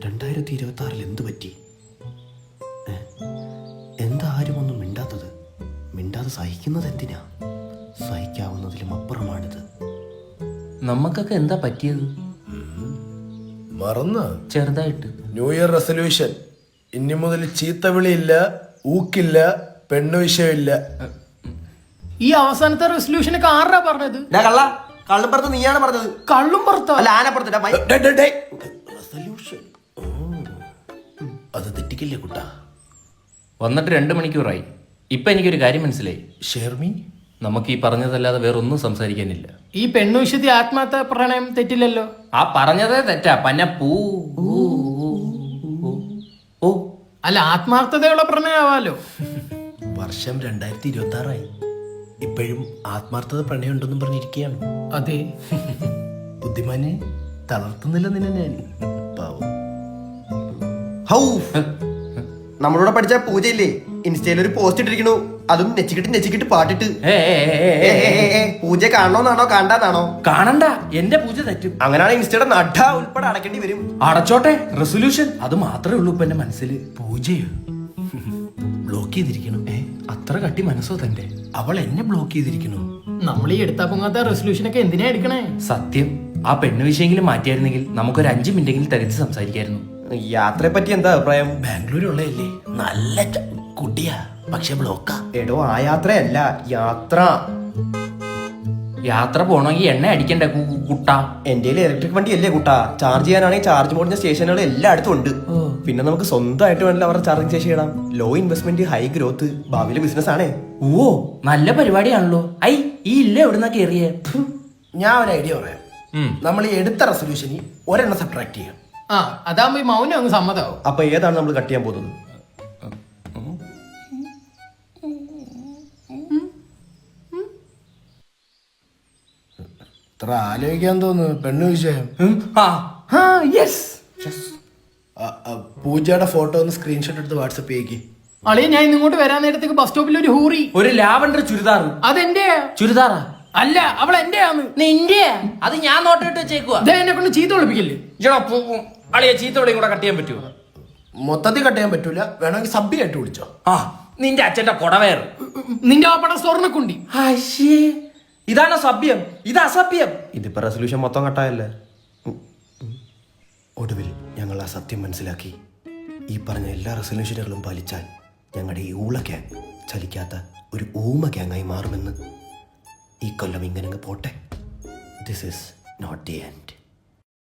2026 എന്തു പറ്റി? എന്താ ആരും ഒന്നും മിണ്ടാത്തത്? മിണ്ടാതെ സഹിക്കുന്നത് എന്തിനാ? സഹിക്കാവുന്നതിലും അപ്പുറമാണിത്. നമുക്കൊക്കെ എന്താ പറ്റിയത്? മറന്ന ചെറുതായിട്ട്. ന്യൂ ഇയർ റെസൊല്യൂഷൻ, ഇനി മുതൽ ചീത്തവിളിയില്ല, ഊക്കില്ല, പെണ്ണു വിഷയമില്ല. ഈ അവസാനത്തെ റെസൊല്യൂഷനൊക്കെ ആരാ പറഞ്ഞത്? കള്ളും പുറത്ത് നീയാണ് പറഞ്ഞത്. കള്ളും പുറത്തോ? അല്ല, ആനപ്പുറത്ത്. റെസൊല്യൂഷൻ അത് തെറ്റിക്കില്ലേ കുട്ടാ? വന്നിട്ട് 2 മണിക്കൂറായി. ഇപ്പൊ എനിക്കൊരു കാര്യം മനസ്സിലായി. ഷെർമി, നമുക്ക് ഈ പറഞ്ഞതല്ലാതെ വേറൊന്നും സംസാരിക്കാനില്ല. ഈ പെണ്ണു വിശുദ്ധി ആത്മാർത്ഥ പ്രണയം തെറ്റില്ലല്ലോ. ആ പറഞ്ഞതേ തെറ്റാ. പന്ന പൂ ഓ അല്ല, ആത്മാർത്ഥതയുള്ള പ്രണയമാവാലോ. വർഷം 2026 ഇപ്പോഴും ആത്മാർത്ഥത പ്രണയം ഉണ്ടെന്നും പറഞ്ഞിരിക്കുകയാണ്. അതെ, ബുദ്ധിമാനെ തളർത്തുന്നില്ല നിന്നെ ഞാൻ. പാവം. ഹൗ നമ്മളോട് പഠിച്ച പൂജയില്ലേ, ഇൻസ്റ്റയിൽ ഒരു പോസ്റ്റ് ഇട്ടിരിക്കണു. അതും നെച്ചിക്കിട്ട് പാട്ടിട്ട്. പൂജ കാണണോന്നാണോ കാണാനാണോ? കാണണ്ട, എന്റെ പൂജ തെറ്റും. അങ്ങനെയാണ് ഇൻസ്റ്റയുടെ നഡ ഉൾപ്പെടെ അടക്കേണ്ടി വരും. അടച്ചോട്ടെ. റെസൊല്യൂഷൻ അത് മാത്രമേ ഉള്ളൂ ഇപ്പൊ എന്റെ മനസ്സിൽ. പൂജയോ? ബ്ലോക്ക് ചെയ്തിരിക്കണം. അത്ര കട്ടി മനസ്സോ തന്റെ? അവൾ എന്നെ ബ്ലോക്ക് ചെയ്തിരിക്കണു. നമ്മൾ ഈ എടുത്താ പൊങ്ങാത്ത റെസൊല്യൂഷനൊക്കെ എന്തിനാ എടുക്കണേ? സത്യം, ആ പെണ്ണ് വിഷയെങ്കിലും മാറ്റിയായിരുന്നെങ്കിൽ നമുക്കൊരു 5 മിനിറ്റെങ്കിലും തികച്ച് സംസാരിക്കായിരുന്നു. യാത്രയെ പറ്റി എന്താ അഭിപ്രായം? ബാംഗ്ലൂരുള്ളതല്ലേ, നല്ല കുട്ടിയാ, പക്ഷെ ബ്ലോക്കാ. എടോ, ആ യാത്രയല്ല, യാത്ര. യാത്ര പോണമെങ്കിൽ എണ്ണ അടിക്കണ്ട കുട്ടാ. എന്റെ ഇലക്ട്രിക് വണ്ടി അല്ലേ കുട്ടാ. ചാർജ് ചെയ്യാനാണെങ്കിൽ ചാർജ് പോടുന്ന സ്റ്റേഷനുകൾ എല്ലായിടത്തും ഉണ്ട്. പിന്നെ നമുക്ക് സ്വന്തമായിട്ട് വേണമല്ലോ അവരുടെ ചാർജിങ് സ്റ്റേഷൻ ഇടാം. ലോ ഇൻവെസ്റ്റ്മെന്റ്, ഹൈ ഗ്രോത്ത്, ഭാവിയിലെ ബിസിനസ് ആണേ. ഓ, നല്ല പരിപാടിയാണല്ലോ. ഈ ഇല്ല എവിടുന്നാ കേറിയേ? ഞാൻ ഒരു ഐഡിയ പറയാം. നമ്മൾ ഈ എടുത്ത റെസൊല്യൂഷനിൽ ഒരെണ്ണം സബ്ട്രാക്ട് ചെയ്യാം. ആ, അതാകുമ്പോ ഈ മൗനം അങ്ങ് സമ്മതാവും. അപ്പൊ ഏതാണ് നമ്മൾ കട്ട് ചെയ്യാൻ പോകുന്നത്? ഇത്ര ആലോചിക്കാൻ തോന്നുന്നു. പെണ്ണു വിഷയം. പൂജയുടെ ഫോട്ടോ ഒന്ന് സ്ക്രീൻഷോട്ട് എടുത്ത് വാട്സപ്പ് ചെയ്യിക്ക്. അളിയ, ഞാൻ ഇങ്ങോട്ട് വരാൻ നേരത്തേക്ക് ബസ് സ്റ്റോപ്പിൽ ഒരു ഹൂറി, ഒരു ലാവണ്ടർ ചുരിദാർ. അതെന്റെ ചുരിദാറാ? അല്ല, അവൾ എന്റെ ആണ്. നിന്റെ? അത് ഞാൻ നോട്ടിട്ട് വെച്ചേക്കുവാ. എന്നെ കൊണ്ട് ചീത്ത ഒളിപ്പിക്കല്ലേ? അളിയ ചീത്തോടെയും കൂടെ കട്ട് ചെയ്യാൻ പറ്റുമോ? മൊത്തത്തിൽ കട്ട് ചെയ്യാൻ പറ്റൂല, വേണമെങ്കിൽ സബ്ബിയായിട്ട് വിളിച്ചോ. നിന്റെ അച്ഛന്റെ കൊടവേർ, നിന്റെ വാപ്പട സ്വർണ്ണക്കുണ്ടി. ഇതാണോ സഭ്യം? ഇത് അസഭ്യം. ഇതിപ്പോ റെസൊല്യൂഷൻ മൊത്തം കട്ടായല്ലേ. ഒടുവിൽ ഞങ്ങൾ ആ സത്യം മനസ്സിലാക്കി. ഈ പറഞ്ഞ എല്ലാ റെസൊല്യൂഷനുകളും പാലിച്ചാൽ ഞങ്ങളുടെ ഈ ഊള ഗ്യാങ് ചലിക്കാത്ത ഒരു ഊമ ഗ്യാങ്ങായി മാറുമെന്ന്. ഈ കൊല്ലം ഇങ്ങനെ പോട്ടെ. This is not the end.